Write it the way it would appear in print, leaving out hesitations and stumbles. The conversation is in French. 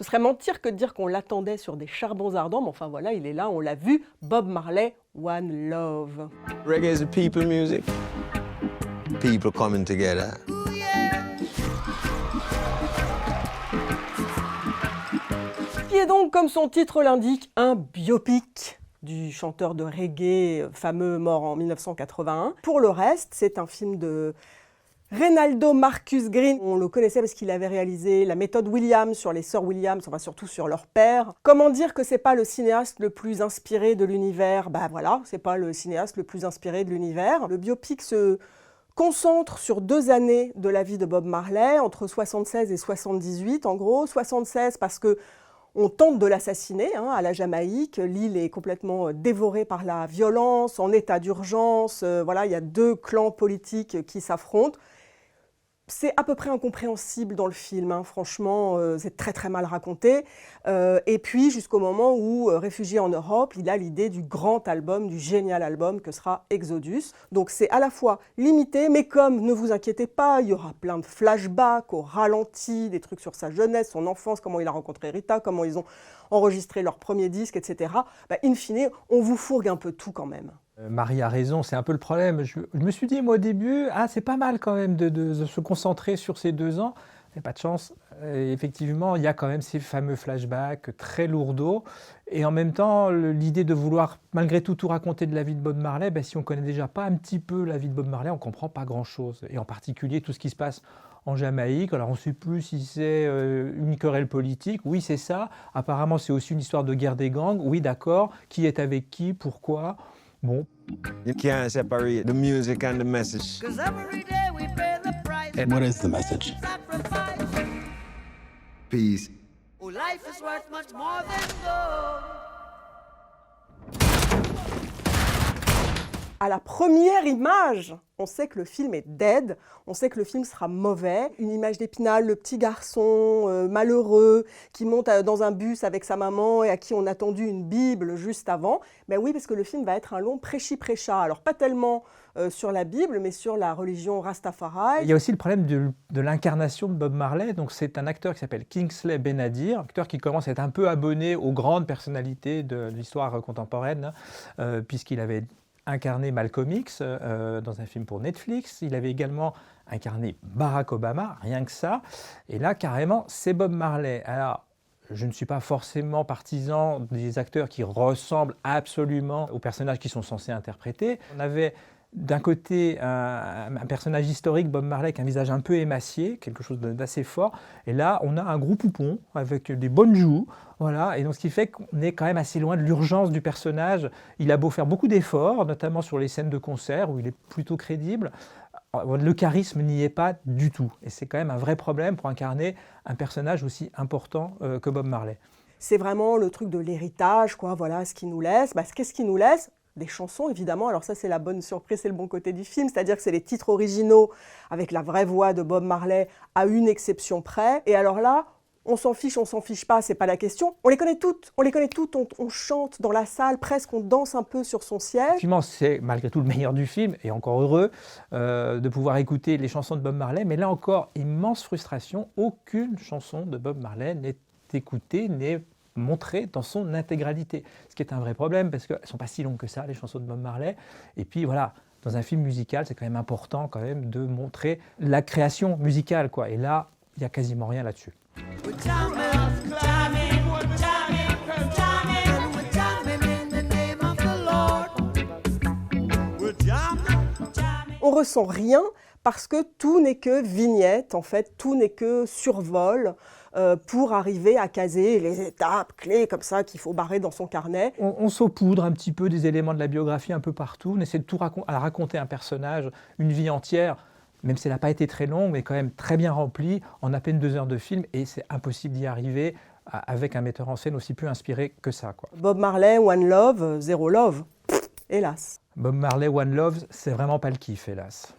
Ce serait mentir que de dire qu'on l'attendait sur des charbons ardents, mais enfin voilà, il est là, on l'a vu, Bob Marley, One Love. Reggae is a people music. People coming together. Qui est donc, comme son titre l'indique, un biopic du chanteur de reggae fameux mort en 1981. Pour le reste, c'est un film de Reynaldo Marcus Green. On le connaissait parce qu'il avait réalisé La méthode Williams sur les sœurs Williams, enfin surtout sur leur père. Comment dire que c'est pas le cinéaste le plus inspiré de l'univers? Bah voilà, c'est pas le cinéaste le plus inspiré de l'univers. Le biopic se concentre sur 2 années de la vie de Bob Marley, entre 76 et 78 en gros. 76 parce que on tente de l'assassiner à la Jamaïque. L'île est complètement dévorée par la violence, en état d'urgence. Voilà, il y a 2 clans politiques qui s'affrontent. C'est à peu près incompréhensible dans le film, franchement, c'est très très mal raconté. Et puis jusqu'au moment où, réfugié en Europe, il a l'idée du grand album, du génial album que sera Exodus. Donc c'est à la fois limité, mais comme, ne vous inquiétez pas, il y aura plein de flashbacks au ralenti, des trucs sur sa jeunesse, son enfance, comment il a rencontré Rita, comment ils ont enregistré leur premier disque, etc. In fine, on vous fourgue un peu tout quand même. Marie a raison, c'est un peu le problème. Je me suis dit, moi, au début, c'est pas mal quand même de se concentrer sur ces 2 ans. Mais pas de chance. Effectivement, il y a quand même ces fameux flashbacks très lourdeaux. Et en même temps, l'idée de vouloir, malgré tout raconter de la vie de Bob Marley, si on connaît déjà pas un petit peu la vie de Bob Marley, on comprend pas grand-chose. Et en particulier, tout ce qui se passe en Jamaïque. Alors, on ne sait plus si c'est une querelle politique. Oui, c'est ça. Apparemment, c'est aussi une histoire de guerre des gangs. Oui, d'accord. Qui est avec qui? Pourquoi? Bon. You can't separate the music and the message. And what is the message? Peace. Life is worth much more than gold. À la première image, on sait que le film est dead, on sait que le film sera mauvais. Une image d'Épinal, le petit garçon malheureux qui monte dans un bus avec sa maman et à qui on a tendu une Bible juste avant. Ben oui, parce que le film va être un long prêchi-prêcha. Alors pas tellement sur la Bible, mais sur la religion Rastafari. Il y a aussi le problème de l'incarnation de Bob Marley. Donc c'est un acteur qui s'appelle Kingsley Ben-Adir, acteur qui commence à être un peu abonné aux grandes personnalités de l'histoire contemporaine, puisqu'il avait incarné Malcolm X dans un film pour Netflix. Il avait également incarné Barack Obama, rien que ça. Et là, carrément, c'est Bob Marley. Alors, je ne suis pas forcément partisan des acteurs qui ressemblent absolument aux personnages qu'ils sont censés interpréter. On avait d'un côté un personnage historique, Bob Marley, avec un visage un peu émacié, quelque chose d'assez fort. Et là, on a un gros poupon avec des bonnes joues. Voilà. Et donc, ce qui fait qu'on est quand même assez loin de l'urgence du personnage. Il a beau faire beaucoup d'efforts, notamment sur les scènes de concert, où il est plutôt crédible. Le charisme n'y est pas du tout. Et c'est quand même un vrai problème pour incarner un personnage aussi important que Bob Marley. C'est vraiment le truc de l'héritage, quoi. Voilà ce qu'il nous laisse. Qu'est-ce qu'il nous laisse? Des chansons, évidemment. Alors ça, c'est la bonne surprise, c'est le bon côté du film. C'est-à-dire que c'est les titres originaux avec la vraie voix de Bob Marley, à une exception près. Et alors là, on s'en fiche pas, c'est pas la question. On les connaît toutes, on chante dans la salle, presque on danse un peu sur son siège. Effectivement, c'est malgré tout le meilleur du film, et encore heureux de pouvoir écouter les chansons de Bob Marley. Mais là encore, immense frustration, aucune chanson de Bob Marley n'est écoutée, n'est montrée dans son intégralité. Ce qui est un vrai problème, parce qu'elles ne sont pas si longues que ça, les chansons de Bob Marley. Et puis voilà, dans un film musical, c'est quand même important de montrer la création musicale, quoi. Et là, il n'y a quasiment rien là-dessus. On ressent rien parce que tout n'est que vignette, en fait, tout n'est que survol pour arriver à caser les étapes clés comme ça qu'il faut barrer dans son carnet. On saupoudre un petit peu des éléments de la biographie un peu partout, on essaie de tout raconter un personnage, une vie entière, même si elle n'a pas été très longue, mais quand même très bien remplie, en à peine 2 heures de film, et c'est impossible d'y arriver avec un metteur en scène aussi peu inspiré que ça, quoi. Bob Marley, One Love, Zero Love, hélas. Bob Marley, One Love, c'est vraiment pas le kiff, hélas.